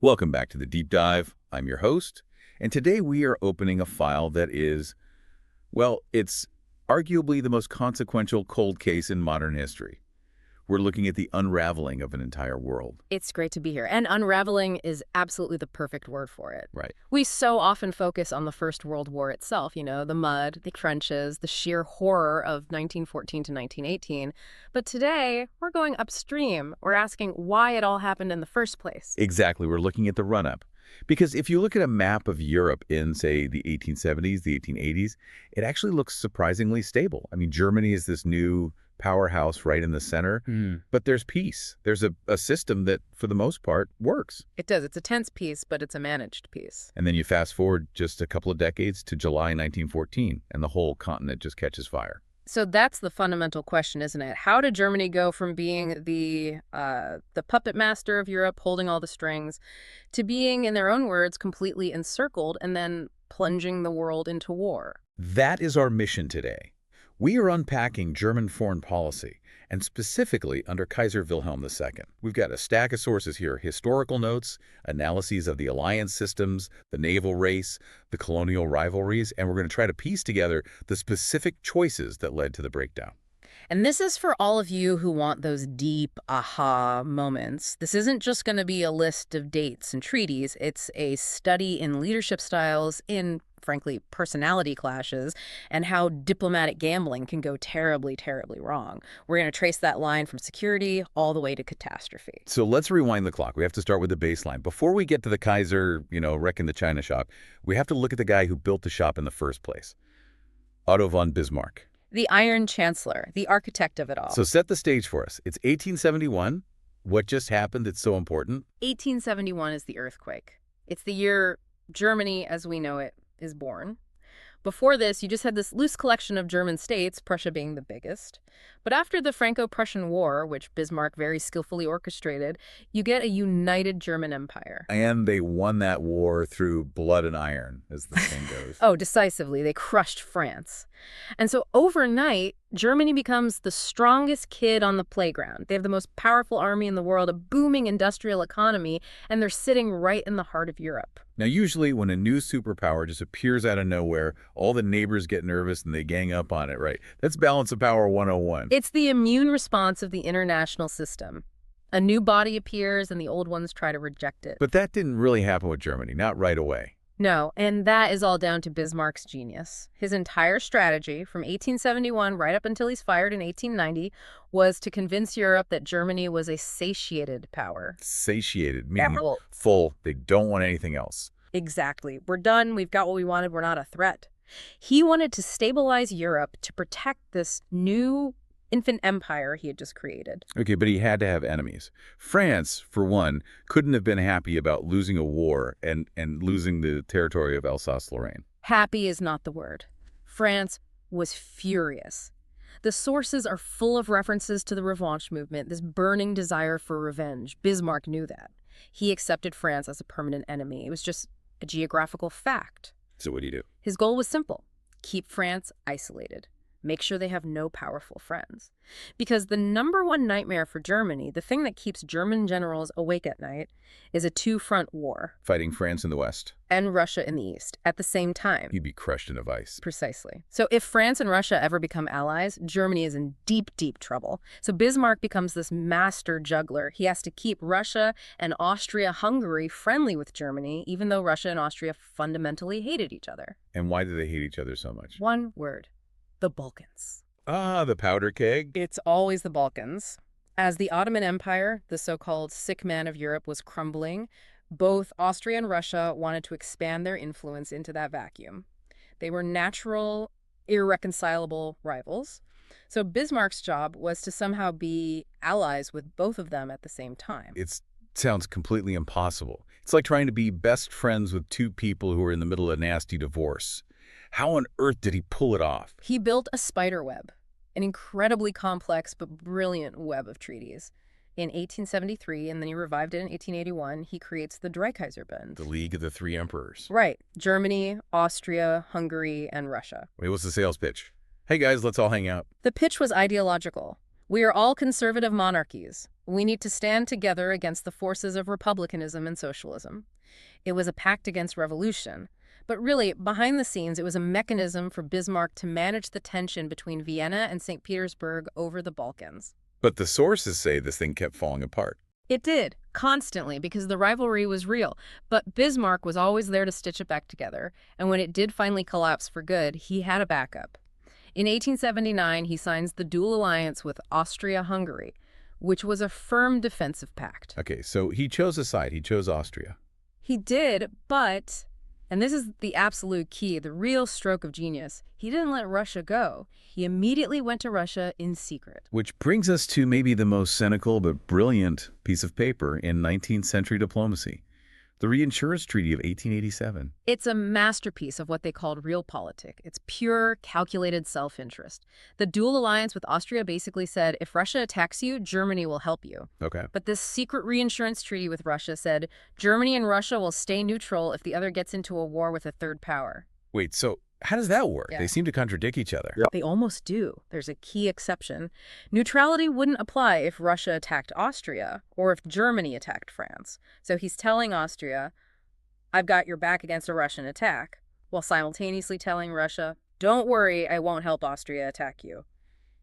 Welcome back to the Deep Dive. I'm your host, and today we are opening a file that is, well, it's arguably the most consequential cold case in modern history. We're looking at the unraveling of an entire world. It's great to be here. And unraveling is absolutely the perfect word for it. Right. We so often focus on the First World War itself, the mud, the trenches, the sheer horror of 1914 to 1918. But today, we're going upstream. We're asking why it all happened in the first place. Exactly. We're looking at the run-up. Because if you look at a map of Europe in, say, the 1870s, the 1880s, it actually looks surprisingly stable. I mean, Germany is this new powerhouse right in the center, but there's peace. There's a system that, for the most part, works. It does. It's a tense piece, but it's a managed piece. And then you fast forward just a couple of decades to July 1914, and the whole continent just catches fire. So that's the fundamental question, isn't it? How did Germany go from being the puppet master of Europe, holding all the strings, to being, in their own words, completely encircled and then plunging the world into war? That is our mission today. We are unpacking German foreign policy, and specifically under Kaiser Wilhelm II. We've got a stack of sources here: historical notes, analyses of the alliance systems, the naval race, the colonial rivalries, and we're going to try to piece together the specific choices that led to the breakdown. And this is for all of you who want those deep aha moments. This isn't just going to be a list of dates and treaties. It's a study in leadership styles, in, frankly, personality clashes, and how diplomatic gambling can go terribly, terribly wrong. We're going to trace that line from security all the way to catastrophe. So let's rewind the clock. We have to start with the baseline. Before we get to the Kaiser, wrecking the China shop, we have to look at the guy who built the shop in the first place, Otto von Bismarck. The Iron Chancellor, the architect of it all. So set the stage for us. It's 1871. What just happened that's so important? 1871 is the earthquake. It's the year Germany, as we know it, is born. Before this, you just had this loose collection of German states, Prussia being the biggest. But after the Franco-Prussian War, which Bismarck very skillfully orchestrated, you get a united German empire. And they won that war through blood and iron, as the saying goes. Oh, decisively. They crushed France. And so overnight, Germany becomes the strongest kid on the playground. They have the most powerful army in the world, a booming industrial economy, and they're sitting right in the heart of Europe. Now, usually when a new superpower just appears out of nowhere, all the neighbors get nervous and they gang up on it, right? That's balance of power 101. It's the immune response of the international system. A new body appears and the old ones try to reject it. But that didn't really happen with Germany, not right away. No, and that is all down to Bismarck's genius. His entire strategy, from 1871 right up until he's fired in 1890, was to convince Europe that Germany was a satiated power. Satiated, meaning Well, full. They don't want anything else. exactly. We're done. We've got what we wanted. We're not a threat. He wanted to stabilize Europe to protect this new infant empire he had just created. Okay, but he had to have enemies. France, for one, couldn't have been happy about losing a war and losing the territory of Alsace-Lorraine. Happy is not the word. France was furious. The sources are full of references to the Revanche movement, this burning desire for revenge. Bismarck knew that. He accepted France as a permanent enemy. It was just a geographical fact. So what do you do? His goal was simple: keep France isolated. Make sure they have no powerful friends. Because the number one nightmare for Germany, the thing that keeps German generals awake at night, is a two-front war. Fighting France in the west. And Russia in the east, at the same time. You'd be crushed in a vice. Precisely. So if France and Russia ever become allies, Germany is in deep, deep trouble. So Bismarck becomes this master juggler. He has to keep Russia and Austria-Hungary friendly with Germany, even though Russia and Austria fundamentally hated each other. And why do they hate each other so much? One word: the Balkans. Ah, the powder keg. It's always the Balkans. As the Ottoman Empire, the so-called sick man of Europe, was crumbling, both Austria and Russia wanted to expand their influence into that vacuum. They were natural, irreconcilable rivals. So Bismarck's job was to somehow be allies with both of them at the same time. It sounds completely impossible. It's like trying to be best friends with two people who are in the middle of a nasty divorce. How on earth did he pull it off? He built a spider web, an incredibly complex but brilliant web of treaties. In 1873, and then he revived it in 1881, he creates the Dreikaiserbund. The League of the Three Emperors. Right. Germany, Austria, Hungary, and Russia. Wait, what's the sales pitch? Hey guys, let's all hang out. The pitch was ideological. We are all conservative monarchies. We need to stand together against the forces of republicanism and socialism. It was a pact against revolution. But really, behind the scenes, it was a mechanism for Bismarck to manage the tension between Vienna and St. Petersburg over the Balkans. But the sources say this thing kept falling apart. It did, constantly, because the rivalry was real. But Bismarck was always there to stitch it back together, and when it did finally collapse for good, he had a backup. In 1879, he signs the dual alliance with Austria-Hungary, which was a firm defensive pact. Okay, so he chose a side. He chose Austria. He did, but, and this is the absolute key, the real stroke of genius, he didn't let Russia go. He immediately went to Russia in secret. Which brings us to maybe the most cynical but brilliant piece of paper in 19th century diplomacy, the Reinsurance Treaty of 1887. It's a masterpiece of what they called realpolitik. It's pure, calculated self-interest. The dual alliance with Austria basically said, if Russia attacks you, Germany will help you. Okay. But this secret reinsurance treaty with Russia said, Germany and Russia will stay neutral if the other gets into a war with a third power. Wait, so how does that work? Yeah. They seem to contradict each other. They almost do. There's a key exception. Neutrality wouldn't apply if Russia attacked Austria or if Germany attacked France. So he's telling Austria, I've got your back against a Russian attack, while simultaneously telling Russia, don't worry, I won't help Austria attack you.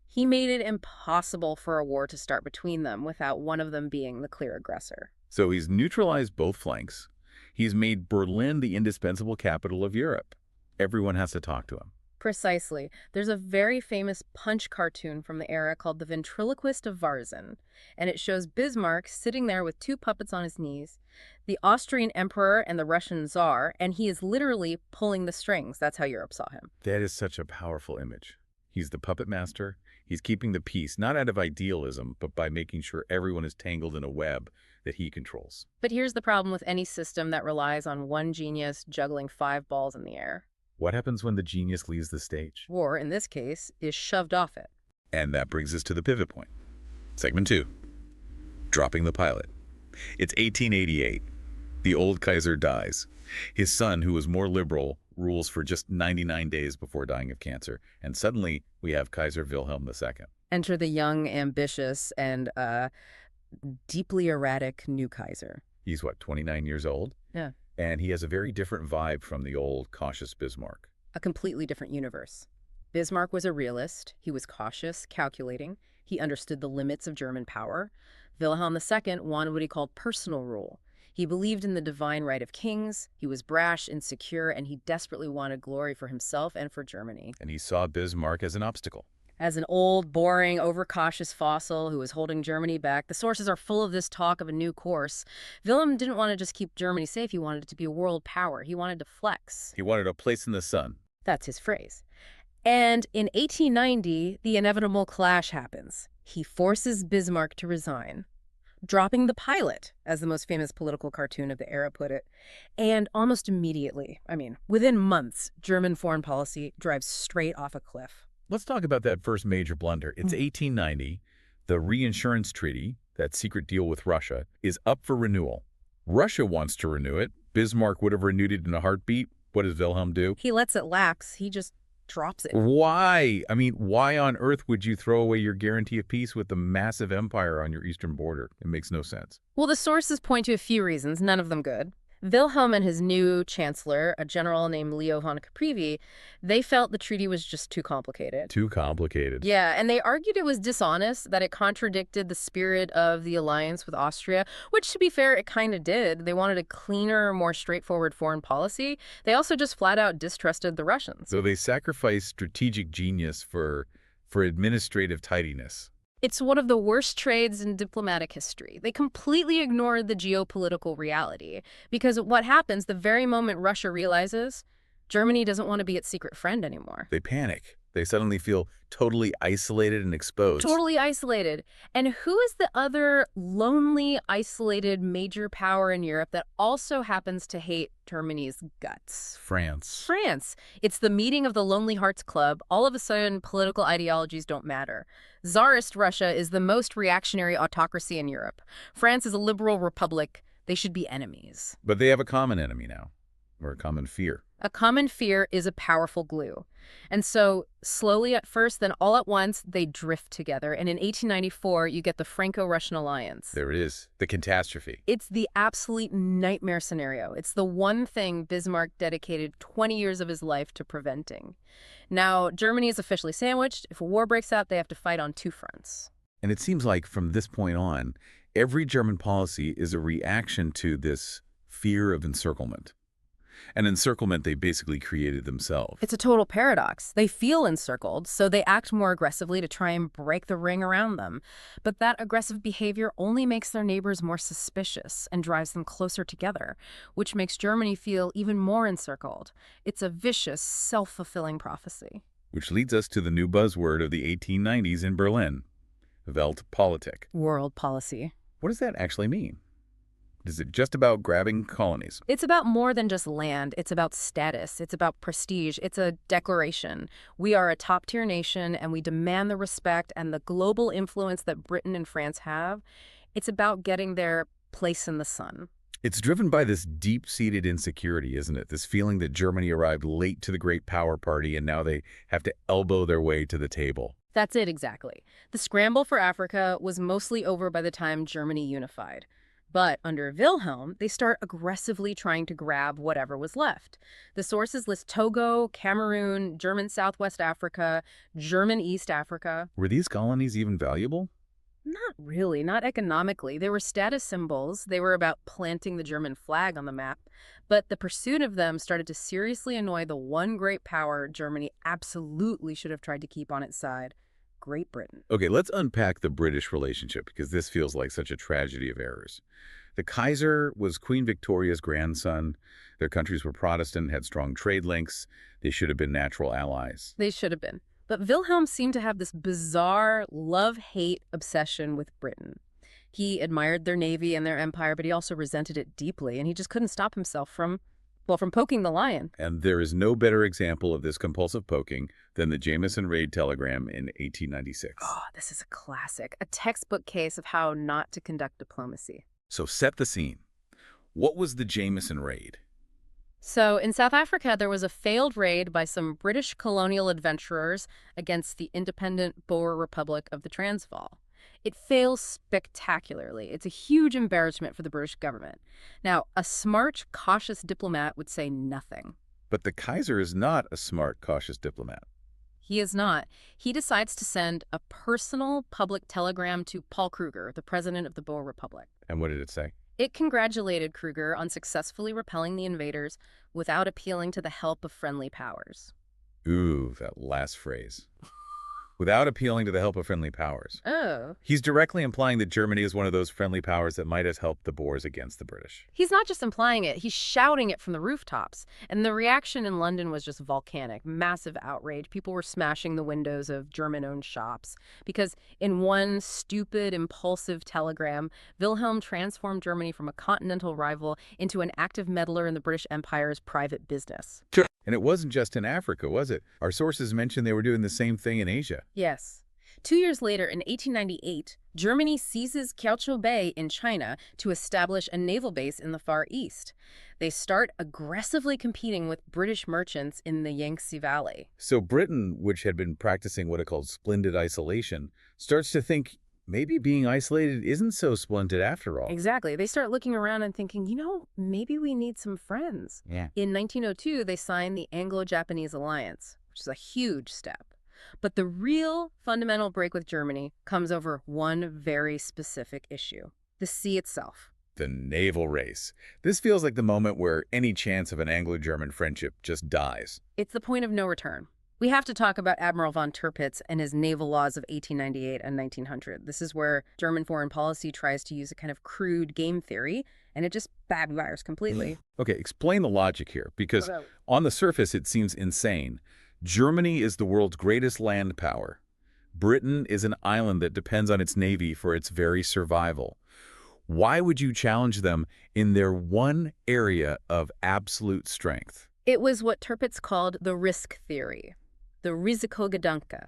He made it impossible for a war to start between them without one of them being the clear aggressor. So he's neutralized both flanks. He's made Berlin the indispensable capital of Europe. Everyone has to talk to him. Precisely. There's a very famous Punch cartoon from the era called The Ventriloquist of Varzin, and it shows Bismarck sitting there with two puppets on his knees, the Austrian emperor and the Russian czar, and he is literally pulling the strings. That's how Europe saw him. That is such a powerful image. He's the puppet master. He's keeping the peace, not out of idealism, but by making sure everyone is tangled in a web that he controls. But here's the problem with any system that relies on one genius juggling 5 balls in the air. What happens when the genius leaves the stage? War, in this case, is shoved off it. And that brings us to the pivot point. Segment 2. Dropping the pilot. It's 1888. The old Kaiser dies. His son, who was more liberal, rules for just 99 days before dying of cancer. And suddenly, we have Kaiser Wilhelm II. Enter the young, ambitious, and deeply erratic new Kaiser. He's, what, 29 years old? Yeah. And he has a very different vibe from the old, cautious Bismarck. A completely different universe. Bismarck was a realist. He was cautious, calculating. He understood the limits of German power. Wilhelm II wanted what he called personal rule. He believed in the divine right of kings. He was brash, insecure, and he desperately wanted glory for himself and for Germany. And he saw Bismarck as an obstacle. As an old, boring, overcautious fossil who was holding Germany back, the sources are full of this talk of a new course. Wilhelm didn't want to just keep Germany safe. He wanted it to be a world power. He wanted to flex. He wanted a place in the sun. That's his phrase. And in 1890, the inevitable clash happens. He forces Bismarck to resign, dropping the pilot, as the most famous political cartoon of the era put it. And almost immediately, within months, German foreign policy drives straight off a cliff. Let's talk about that first major blunder. It's 1890. The Reinsurance Treaty, that secret deal with Russia, is up for renewal. Russia wants to renew it. Bismarck would have renewed it in a heartbeat. What does Wilhelm do? He lets it lapse. He just drops it. Why? Why on earth would you throw away your guarantee of peace with the massive empire on your eastern border? It makes no sense. Well, the sources point to a few reasons, none of them good. Wilhelm and his new chancellor, a general named Leo von Caprivi, they felt the treaty was just too complicated. Too complicated. Yeah, and they argued it was dishonest, that it contradicted the spirit of the alliance with Austria, which, to be fair, it kind of did. They wanted a cleaner, more straightforward foreign policy. They also just flat out distrusted the Russians. So they sacrificed strategic genius for administrative tidiness. It's one of the worst trades in diplomatic history. They completely ignored the geopolitical reality. Because what happens the very moment Russia realizes Germany doesn't want to be its secret friend anymore? They panic. They suddenly feel totally isolated and exposed. Totally isolated. And who is the other lonely, isolated major power in Europe that also happens to hate Germany's guts? France. France. It's the meeting of the Lonely Hearts Club. All of a sudden, political ideologies don't matter. Tsarist Russia is the most reactionary autocracy in Europe. France is a liberal republic. They should be enemies. But they have a common enemy now, or a common fear. A common fear is a powerful glue. And so, slowly at first, then all at once, they drift together. And in 1894, you get the Franco-Russian alliance. There it is, the catastrophe. It's the absolute nightmare scenario. It's the one thing Bismarck dedicated 20 years of his life to preventing. Now, Germany is officially sandwiched. If a war breaks out, they have to fight on two fronts. And it seems like from this point on, every German policy is a reaction to this fear of encirclement. An encirclement they basically created themselves. It's a total paradox. They feel encircled, so they act more aggressively to try and break the ring around them. But that aggressive behavior only makes their neighbors more suspicious and drives them closer together, which makes Germany feel even more encircled. It's a vicious, self-fulfilling prophecy. Which leads us to the new buzzword of the 1890s in Berlin, Weltpolitik. World policy. What does that actually mean? Is it just about grabbing colonies? It's about more than just land. It's about status. It's about prestige. It's a declaration. We are a top-tier nation, and we demand the respect and the global influence that Britain and France have. It's about getting their place in the sun. It's driven by this deep-seated insecurity, isn't it? This feeling that Germany arrived late to the great power party and now they have to elbow their way to the table. That's it exactly. The scramble for Africa was mostly over by the time Germany unified. But under Wilhelm, they start aggressively trying to grab whatever was left. The sources list Togo, Cameroon, German Southwest Africa, German East Africa. Were these colonies even valuable? Not really, not economically. They were status symbols. They were about planting the German flag on the map. But the pursuit of them started to seriously annoy the one great power Germany absolutely should have tried to keep on its side, Great Britain. Okay, let's unpack the British relationship because this feels like such a tragedy of errors. The Kaiser was Queen Victoria's grandson. Their countries were Protestant, had strong trade links. They should have been natural allies. They should have been. But Wilhelm seemed to have this bizarre love-hate obsession with Britain. He admired their navy and their empire, but he also resented it deeply, and he just couldn't stop himself from poking the lion. And there is no better example of this compulsive poking than the Jameson Raid telegram in 1896. Oh, this is a classic, a textbook case of how not to conduct diplomacy. So set the scene. What was the Jameson Raid? So in South Africa, there was a failed raid by some British colonial adventurers against the independent Boer Republic of the Transvaal. It fails spectacularly. It's a huge embarrassment for the British government. Now, a smart, cautious diplomat would say nothing. But the Kaiser is not a smart, cautious diplomat. He is not. He decides to send a personal public telegram to Paul Kruger, the president of the Boer Republic. And what did it say? It congratulated Kruger on successfully repelling the invaders without appealing to the help of friendly powers. Ooh, that last phrase. Without appealing to the help of friendly powers. Oh. He's directly implying that Germany is one of those friendly powers that might have helped the Boers against the British. He's not just implying it, he's shouting it from the rooftops. And the reaction in London was just volcanic, massive outrage. People were smashing the windows of German-owned shops. Because in one stupid, impulsive telegram, Wilhelm transformed Germany from a continental rival into an active meddler in the British Empire's private business. Sure. And it wasn't just in Africa, was it? Our sources mentioned they were doing the same thing in Asia. Yes. 2 years later, in 1898, Germany seizes Kiautschou Bay in China to establish a naval base in the Far East. They start aggressively competing with British merchants in the Yangtze Valley. So Britain, which had been practicing what it called splendid isolation, starts to think maybe being isolated isn't so splendid after all. Exactly. They start looking around and thinking, maybe we need some friends. Yeah. In 1902, they signed the Anglo-Japanese Alliance, which is a huge step. But the real fundamental break with Germany comes over one very specific issue: the sea itself. The naval race. This feels like the moment where any chance of an Anglo-German friendship just dies. It's the point of no return. We have to talk about Admiral von Tirpitz and his naval laws of 1898 and 1900. This is where German foreign policy tries to use a kind of crude game theory, and it just backfires completely. Okay, explain the logic here, because on the surface it seems insane. Germany is the world's greatest land power. Britain is an island that depends on its navy for its very survival. Why would you challenge them in their one area of absolute strength? It was what Tirpitz called the risk theory. The Risikogedanke.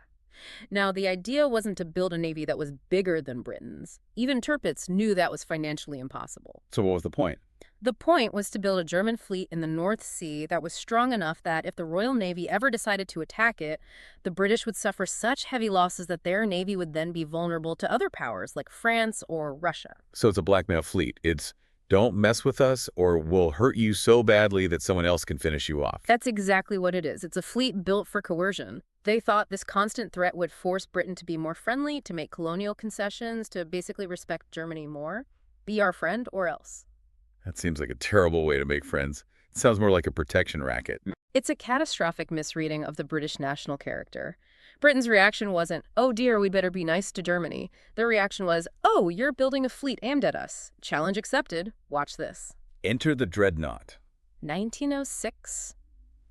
Now, the idea wasn't to build a navy that was bigger than Britain's. Even Tirpitz knew that was financially impossible. So what was the point? The point was to build a German fleet in the North Sea that was strong enough that if the Royal Navy ever decided to attack it, the British would suffer such heavy losses that their navy would then be vulnerable to other powers like France or Russia. So it's a blackmail fleet. It's don't mess with us or we'll hurt you so badly that someone else can finish you off. That's exactly what it is. It's a fleet built for coercion. They thought this constant threat would force Britain to be more friendly, to make colonial concessions, to basically respect Germany more. Be our friend or else. That seems like a terrible way to make friends. It sounds more like a protection racket. It's a catastrophic misreading of the British national character. Britain's reaction wasn't, oh dear, we better be nice to Germany. Their reaction was, oh, you're building a fleet aimed at us. Challenge accepted. Watch this. Enter the Dreadnought. 1906.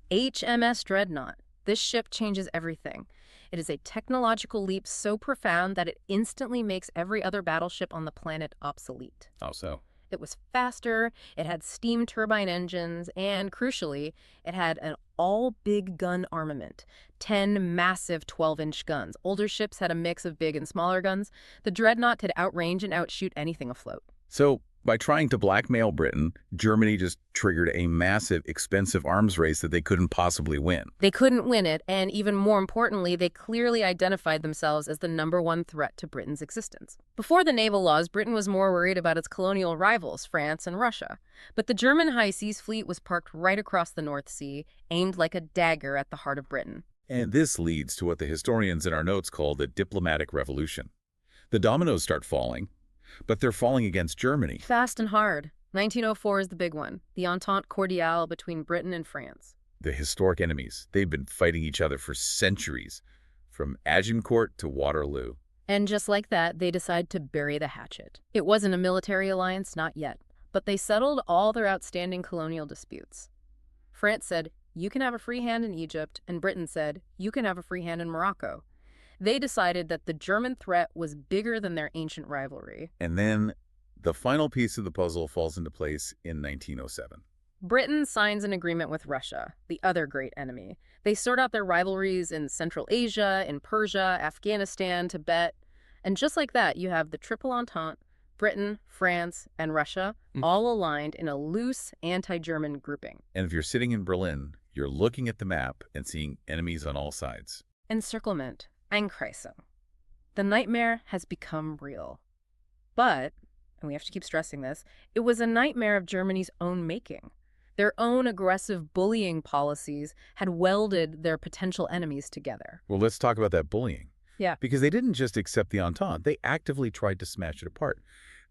HMS Dreadnought. This ship changes everything. It is a technological leap so profound that it instantly makes every other battleship on the planet obsolete. How so? It was faster, it had steam turbine engines, and crucially, it had an all-big gun armament. 10 massive 12-inch guns. Older ships had a mix of big and smaller guns. The Dreadnought could outrange and outshoot anything afloat. So, by trying to blackmail Britain, Germany just triggered a massive, expensive arms race that they couldn't possibly win. They couldn't win it, and even more importantly, they clearly identified themselves as the #1 threat to Britain's existence. Before the naval laws, Britain was more worried about its colonial rivals, France and Russia. But the German high seas fleet was parked right across the North Sea, aimed like a dagger at the heart of Britain. And this leads to what the historians in our notes call the diplomatic revolution. The dominoes start falling, but they're falling against Germany. Fast and hard. 1904 is the big one, the Entente Cordiale between Britain and France. The historic enemies, they've been fighting each other for centuries, from Agincourt to Waterloo. And just like that, they decide to bury the hatchet. It wasn't a military alliance, not yet, but they settled all their outstanding colonial disputes. France said, you can have a free hand in Egypt, and Britain said, you can have a free hand in Morocco. They decided that the German threat was bigger than their ancient rivalry. And then the final piece of the puzzle falls into place in 1907. Britain signs an agreement with Russia, the other great enemy. They sort out their rivalries in Central Asia, in Persia, Afghanistan, Tibet. And just like that, you have the Triple Entente, Britain, France, and Russia, all aligned in a loose anti-German grouping. And if you're sitting in Berlin, you're looking at the map and seeing enemies on all sides. Encirclement. Einkreisung. The nightmare has become real. But, and we have to keep stressing this, it was a nightmare of Germany's own making. Their own aggressive bullying policies had welded their potential enemies together. Well, let's talk about that bullying. Yeah. Because they didn't just accept the Entente, they actively tried to smash it apart.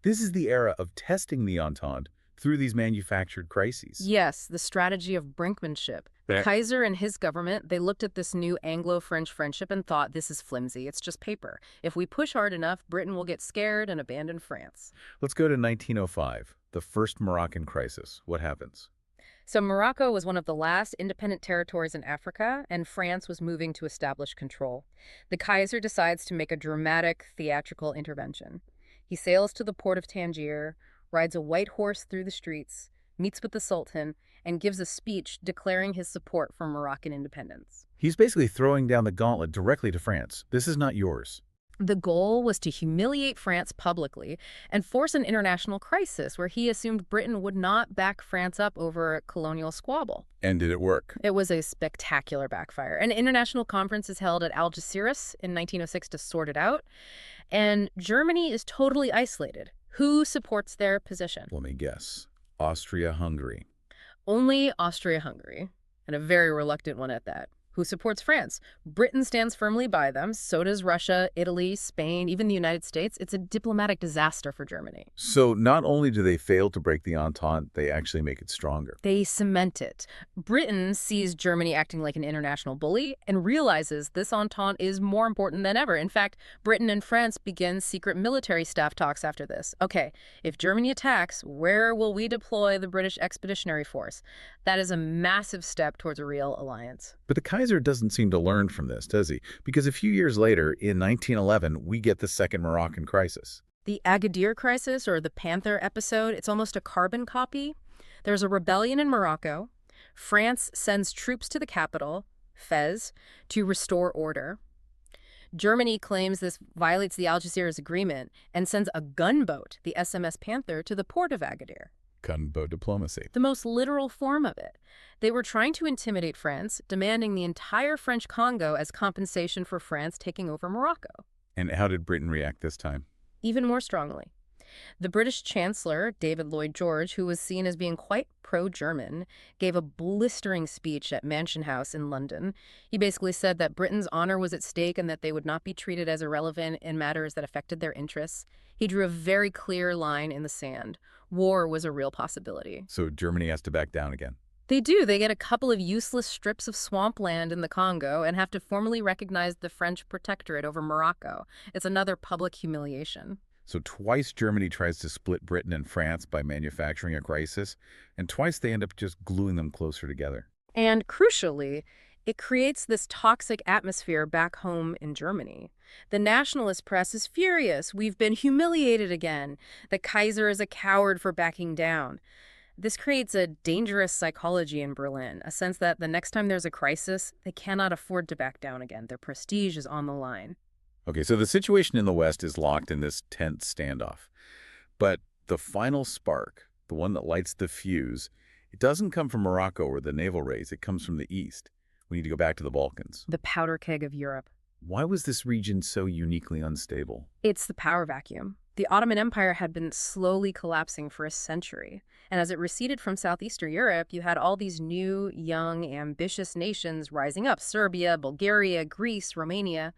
This is the era of testing the Entente through these manufactured crises. Yes, the strategy of brinkmanship. Kaiser and his government, they looked at this new Anglo-French friendship and thought, this is flimsy, it's just paper. If we push hard enough, Britain will get scared and abandon France. Let's go to 1905, the first Moroccan crisis. What happens? So Morocco was one of the last independent territories in Africa, and France was moving to establish control. The Kaiser decides to make a dramatic, theatrical intervention. He sails to the port of Tangier, rides a white horse through the streets, meets with the Sultan, and gives a speech declaring his support for Moroccan independence. He's basically throwing down the gauntlet directly to France. This is not yours. The goal was to humiliate France publicly and force an international crisis where he assumed Britain would not back France up over a colonial squabble. And did it work? It was a spectacular backfire. An international conference is held at Algeciras in 1906 to sort it out, and Germany is totally isolated. Who supports their position? Let me guess. Austria-Hungary. Only Austria-Hungary, and a very reluctant one at that. Who supports France? Britain stands firmly by them. So does Russia, Italy, Spain, even the United States. It's a diplomatic disaster for Germany. So not only do they fail to break the Entente, they actually make it stronger. They cement it. Britain sees Germany acting like an international bully and realizes this Entente is more important than ever. In fact, Britain and France begin secret military staff talks after this. Okay, if Germany attacks, where will we deploy the British Expeditionary Force? That is a massive step towards a real alliance. But the Kaiser doesn't seem to learn from this, does he? Because a few years later, in 1911, we get the second Moroccan crisis. The Agadir crisis, or the Panther episode, it's almost a carbon copy. There's a rebellion in Morocco. France sends troops to the capital, Fez, to restore order. Germany claims this violates the Algeciras Agreement and sends a gunboat, the SMS Panther, to the port of Agadir. gunboat diplomacy. The most literal form of it. They were trying to intimidate France, demanding the entire French Congo as compensation for France taking over Morocco. And how did Britain react this time? Even more strongly. The British Chancellor, David Lloyd George, who was seen as being quite pro-German, gave a blistering speech at Mansion House in London. He basically said that Britain's honor was at stake and that they would not be treated as irrelevant in matters that affected their interests. He drew a very clear line in the sand. War was a real possibility. So Germany has to back down again. They do. They get a couple of useless strips of swampland in the Congo and have to formally recognize the French protectorate over Morocco. It's another public humiliation. So twice Germany tries to split Britain and France by manufacturing a crisis, and twice they end up just gluing them closer together. And crucially, it creates this toxic atmosphere back home in Germany. The nationalist press is furious. We've been humiliated again. The Kaiser is a coward for backing down. This creates a dangerous psychology in Berlin, a sense that the next time there's a crisis, they cannot afford to back down again. Their prestige is on the line. Okay, so the situation in the West is locked in this tense standoff. But the final spark, the one that lights the fuse, it doesn't come from Morocco or the naval raise. It comes from the East. We need to go back to the Balkans. The powder keg of Europe. Why was this region so uniquely unstable? It's the power vacuum. The Ottoman Empire had been slowly collapsing for a century. And as it receded from southeastern Europe, you had all these new, young, ambitious nations rising up. Serbia, Bulgaria, Greece, Romania.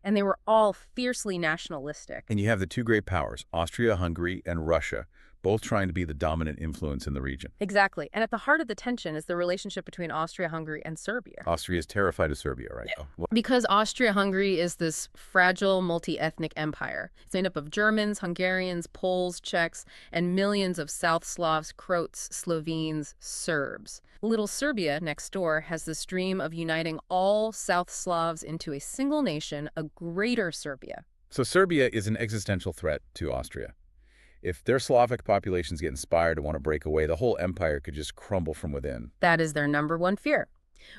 And they were all fiercely nationalistic. And you have the two great powers, Austria-Hungary and Russia, both trying to be the dominant influence in the region. Exactly. And at the heart of the tension is the relationship between Austria-Hungary and Serbia. Austria is terrified of Serbia, right? Yeah. Because Austria-Hungary is this fragile, multi-ethnic empire. It's made up of Germans, Hungarians, Poles, Czechs, and millions of South Slavs, Croats, Slovenes, Serbs. Little Serbia, next door, has this dream of uniting all South Slavs into a single nation, a greater Serbia. So Serbia is an existential threat to Austria. If their Slavic populations get inspired to want to break away, the whole empire could just crumble from within. That is their number one fear.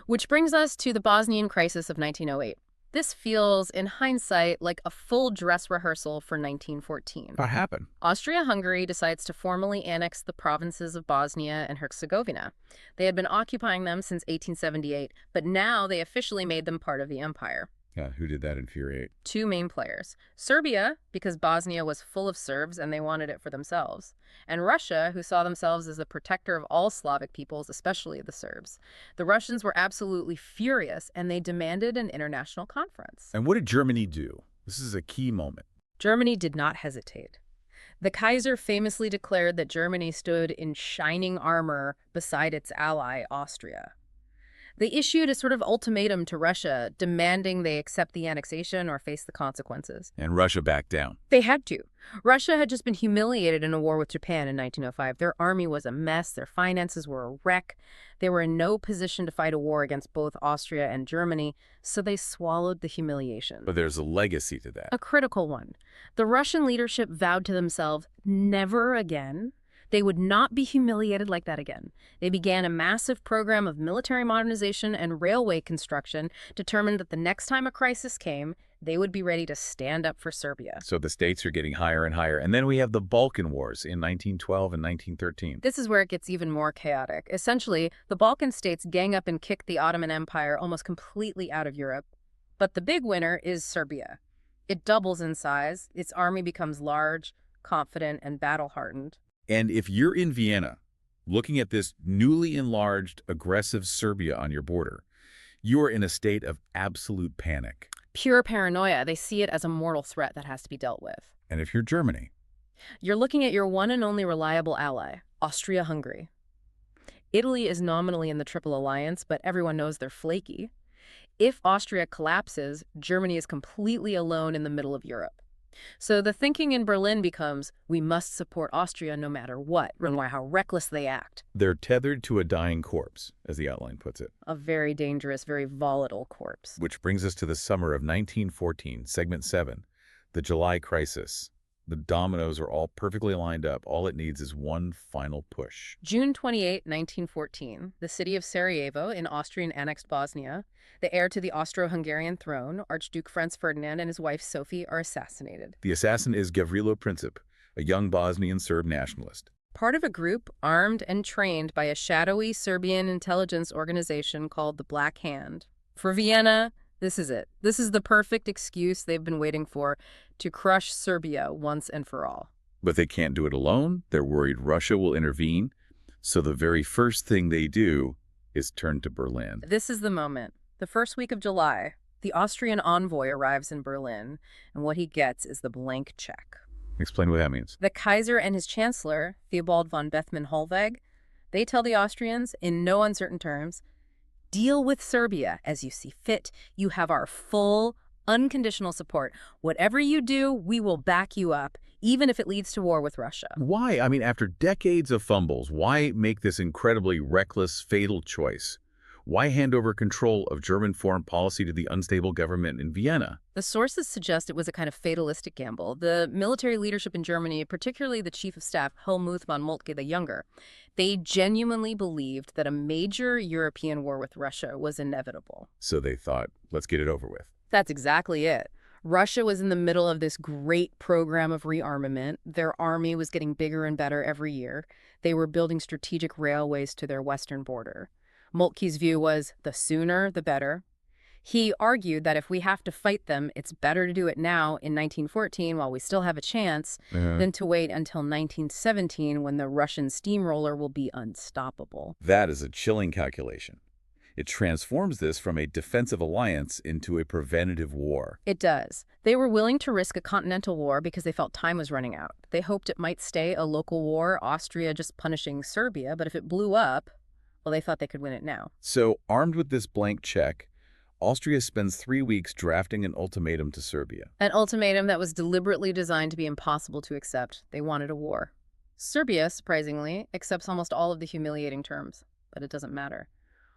Which brings us to the Bosnian crisis of 1908. This feels, in hindsight, like a full dress rehearsal for 1914. What happened? Austria-Hungary decides to formally annex the provinces of Bosnia and Herzegovina. They had been occupying them since 1878, but now they officially made them part of the empire. Yeah, who did that infuriate? Two main players. Serbia, because Bosnia was full of Serbs and they wanted it for themselves. And Russia, who saw themselves as the protector of all Slavic peoples, especially the Serbs. The Russians were absolutely furious and they demanded an international conference. And what did Germany do? This is a key moment. Germany did not hesitate. The Kaiser famously declared that Germany stood in shining armor beside its ally, Austria. They issued a sort of ultimatum to Russia, demanding they accept the annexation or face the consequences. And Russia backed down. They had to. Russia had just been humiliated in a war with Japan in 1905. Their army was a mess. Their finances were a wreck. They were in no position to fight a war against both Austria and Germany, so they swallowed the humiliation. But there's a legacy to that. A critical one. The Russian leadership vowed to themselves, never again. They would not be humiliated like that again. They began a massive program of military modernization and railway construction, determined that the next time a crisis came, they would be ready to stand up for Serbia. So the stakes are getting higher and higher. And then we have the Balkan Wars in 1912 and 1913. This is where it gets even more chaotic. Essentially, the Balkan states gang up and kick the Ottoman Empire almost completely out of Europe. But the big winner is Serbia. It doubles in size. Its army becomes large, confident, and battle-hardened. And if you're in Vienna, looking at this newly enlarged, aggressive Serbia on your border, you are in a state of absolute panic. Pure paranoia. They see it as a mortal threat that has to be dealt with. And if you're Germany, you're looking at your one and only reliable ally, Austria-Hungary. Italy is nominally in the Triple Alliance, but everyone knows they're flaky. If Austria collapses, Germany is completely alone in the middle of Europe. So the thinking in Berlin becomes, we must support Austria no matter what, no matter how reckless they act. They're tethered to a dying corpse, as the outline puts it. A very dangerous, very volatile corpse. Which brings us to the summer of 1914, segment 7, the July crisis. The dominoes are all perfectly lined up. All it needs is one final push. June 28, 1914, the city of Sarajevo in Austrian-annexed Bosnia, the heir to the Austro-Hungarian throne, Archduke Franz Ferdinand and his wife Sophie, are assassinated. The assassin is Gavrilo Princip, a young Bosnian Serb nationalist. part of a group armed and trained by a shadowy Serbian intelligence organization called the Black Hand. For Vienna, this is it. This is the perfect excuse they've been waiting for to crush Serbia once and for all. But they can't do it alone. They're worried Russia will intervene. So the very first thing they do is turn to Berlin. This is the moment. The first week of July, the Austrian envoy arrives in Berlin, and what he gets is the blank check. Explain what that means. The Kaiser and his chancellor, Theobald von Bethmann-Hollweg, they tell the Austrians, in no uncertain terms, deal with Serbia as you see fit. You have our full, unconditional support. Whatever you do, we will back you up, even if it leads to war with Russia. Why? I mean, after decades of fumbles, why make this incredibly reckless, fatal choice? Why hand over control of German foreign policy to the unstable government in Vienna? The sources suggest it was a kind of fatalistic gamble. The military leadership in Germany, particularly the chief of staff, Helmuth von Moltke the Younger, they genuinely believed that a major European war with Russia was inevitable. So they thought, let's get it over with. That's exactly it. Russia was in the middle of this great program of rearmament. Their army was getting bigger and better every year. They were building strategic railways to their western border. Moltke's view was the sooner, the better. He argued that if we have to fight them, it's better to do it now in 1914 while we still have a chance than to wait until 1917 when the Russian steamroller will be unstoppable. That is a chilling calculation. It transforms this from a defensive alliance into a preventative war. It does. They were willing to risk a continental war because they felt time was running out. They hoped it might stay a local war, Austria just punishing Serbia, but if it blew up, well, they thought they could win it now. So, armed with this blank check, Austria spends 3 weeks drafting an ultimatum to Serbia. An ultimatum that was deliberately designed to be impossible to accept. They wanted a war. Serbia, surprisingly, accepts almost all of the humiliating terms, but it doesn't matter.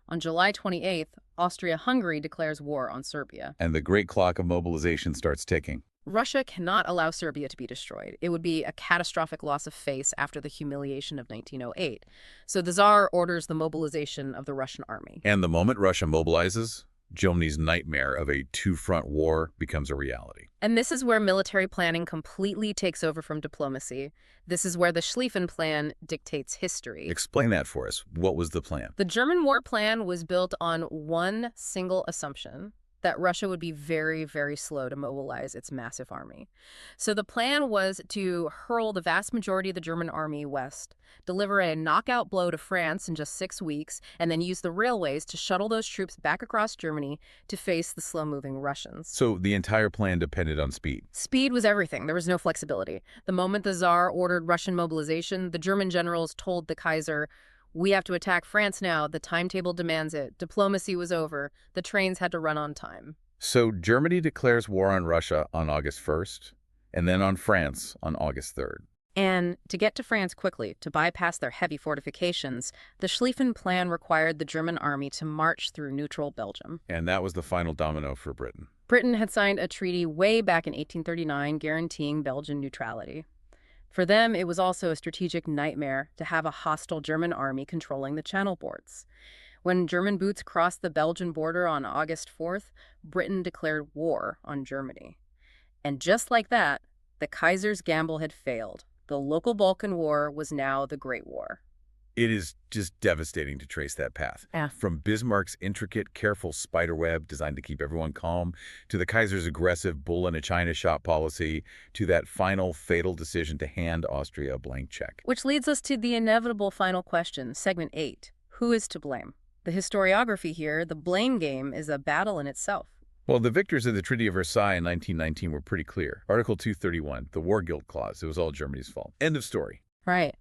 On July 28th, Austria-Hungary declares war on Serbia. And the great clock of mobilization starts ticking. Russia cannot allow Serbia to be destroyed. It would be a catastrophic loss of face after the humiliation of 1908. So the Tsar orders the mobilization of the Russian army. And the moment Russia mobilizes, Germany's nightmare of a two-front war becomes a reality. And this is where military planning completely takes over from diplomacy. This is where the Schlieffen Plan dictates history. Explain that for us. What was the plan? The German war plan was built on one single assumption: that Russia would be very, very slow to mobilize its massive army. So the plan was to hurl the vast majority of the German army west, deliver a knockout blow to France in just 6 weeks, and then use the railways to shuttle those troops back across Germany to face the slow-moving Russians. So the entire plan depended on speed. Speed was everything. There was no flexibility. The moment the Tsar ordered Russian mobilization, the German generals told the Kaiser, "We have to attack France now. The timetable demands it. Diplomacy was over. The trains had to run on time." So Germany declares war on Russia on August 1st, and then on France on August 3rd. And to get to France quickly, to bypass their heavy fortifications, the Schlieffen Plan required the German army to march through neutral Belgium. And that was the final domino for Britain. Britain had signed a treaty way back in 1839 guaranteeing Belgian neutrality. For them, it was also a strategic nightmare to have a hostile German army controlling the Channel ports. When German boots crossed the Belgian border on August 4th, Britain declared war on Germany. And just like that, the Kaiser's gamble had failed. The local Balkan War was now the Great War. It is just devastating to trace that path. Yeah. From Bismarck's intricate, careful spiderweb designed to keep everyone calm, to the Kaiser's aggressive bull-in-a-China shop policy, to that final fatal decision to hand Austria a blank check. Which leads us to the inevitable final question, segment 8. Who is to blame? The historiography here, the blame game, is a battle in itself. Well, the victors of the Treaty of Versailles in 1919 were pretty clear. Article 231, the War Guilt Clause, it was all Germany's fault. End of story. Right.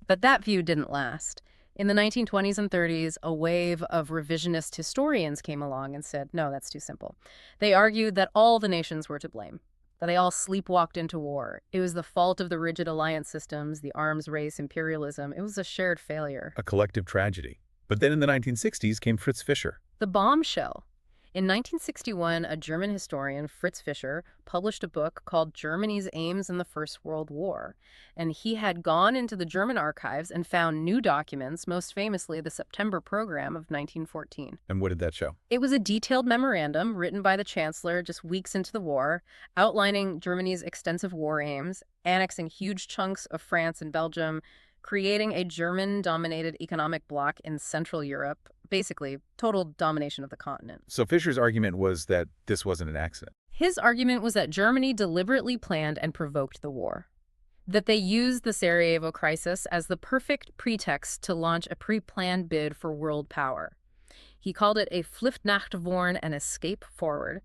But that view didn't last. In the 1920s and 30s, a wave of revisionist historians came along and said, no, that's too simple. They argued that all the nations were to blame, that they all sleepwalked into war. It was the fault of the rigid alliance systems, the arms race, imperialism. It was a shared failure. A collective tragedy. But then in the 1960s came Fritz Fischer. The bombshell. In 1961, a German historian, Fritz Fischer, published a book called Germany's Aims in the First World War. And he had gone into the German archives and found new documents, most famously the September Program of 1914. And what did that show? It was a detailed memorandum written by the Chancellor just weeks into the war, outlining Germany's extensive war aims, annexing huge chunks of France and Belgium, creating a German-dominated economic bloc in Central Europe, basically total domination of the continent. So Fisher's argument was that this wasn't an accident. His argument was that Germany deliberately planned and provoked the war, that they used the Sarajevo crisis as the perfect pretext to launch a pre-planned bid for world power. He called it a Flucht nach vorn, an escape forward,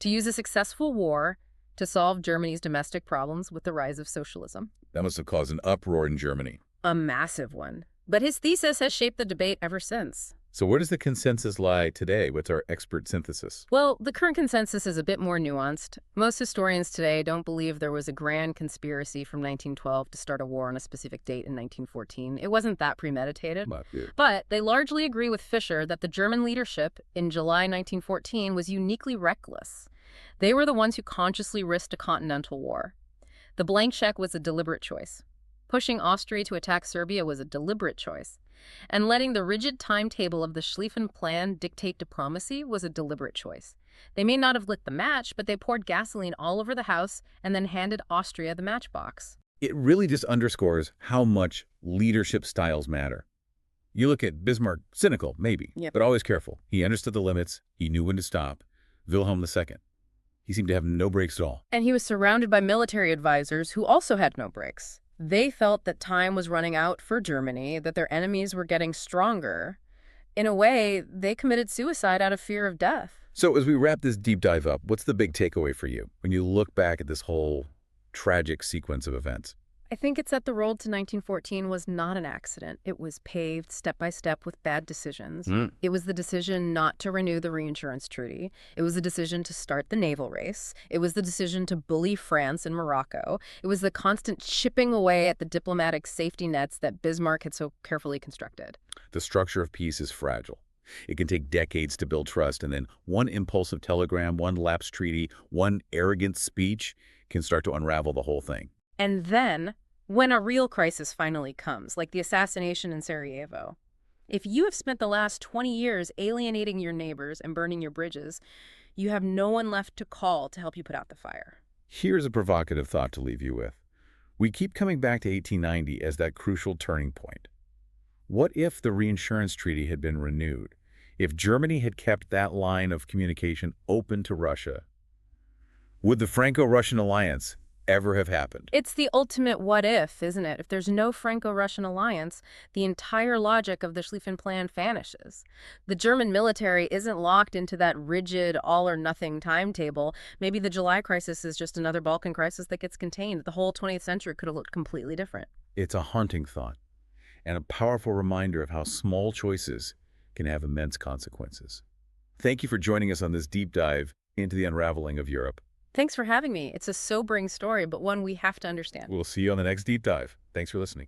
to use a successful war to solve Germany's domestic problems with the rise of socialism. That must have caused an uproar in Germany. A massive one. But his thesis has shaped the debate ever since. So where does the consensus lie today? What's our expert synthesis? Well, the current consensus is a bit more nuanced. Most historians today don't believe there was a grand conspiracy from 1912 to start a war on a specific date in 1914. It wasn't that premeditated. But they largely agree with Fisher that the German leadership in July 1914 was uniquely reckless. They were the ones who consciously risked a continental war. The blank check was a deliberate choice. Pushing Austria to attack Serbia was a deliberate choice. And letting the rigid timetable of the Schlieffen Plan dictate diplomacy was a deliberate choice. They may not have lit the match, but they poured gasoline all over the house and then handed Austria the matchbox. It really just underscores how much leadership styles matter. You look at Bismarck, cynical, maybe, but always careful. He understood the limits. He knew when to stop. Wilhelm II. He seemed to have no brakes at all. And he was surrounded by military advisors who also had no brakes. They felt that time was running out for Germany, that their enemies were getting stronger. In a way, they committed suicide out of fear of death. So as we wrap this deep dive up, what's the big takeaway for you when you look back at this whole tragic sequence of events? I think it's that the road to 1914 was not an accident. It was paved step by step with bad decisions. It was the decision not to renew the reinsurance treaty. It was the decision to start the naval race. It was the decision to bully France and Morocco. It was the constant chipping away at the diplomatic safety nets that Bismarck had so carefully constructed. The structure of peace is fragile. It can take decades to build trust, and then one impulsive telegram, one lapsed treaty, one arrogant speech can start to unravel the whole thing. And then, when a real crisis finally comes, like the assassination in Sarajevo, if you have spent the last 20 years alienating your neighbors and burning your bridges, you have no one left to call to help you put out the fire. Here's a provocative thought to leave you with. We keep coming back to 1890 as that crucial turning point. What if the reinsurance treaty had been renewed? If Germany had kept that line of communication open to Russia? Would the Franco-Russian alliance ever have happened? It's the ultimate what if, isn't it? If there's no Franco-Russian alliance, the entire logic of the Schlieffen Plan vanishes. The German military isn't locked into that rigid all-or-nothing timetable. Maybe the July crisis is just another Balkan crisis that gets contained. The whole 20th century could have looked completely different. It's a haunting thought, and a powerful reminder of how small choices can have immense consequences. Thank you for joining us on this deep dive into the unraveling of Europe. Thanks for having me. It's a sobering story, but one we have to understand. We'll see you on the next deep dive. Thanks for listening.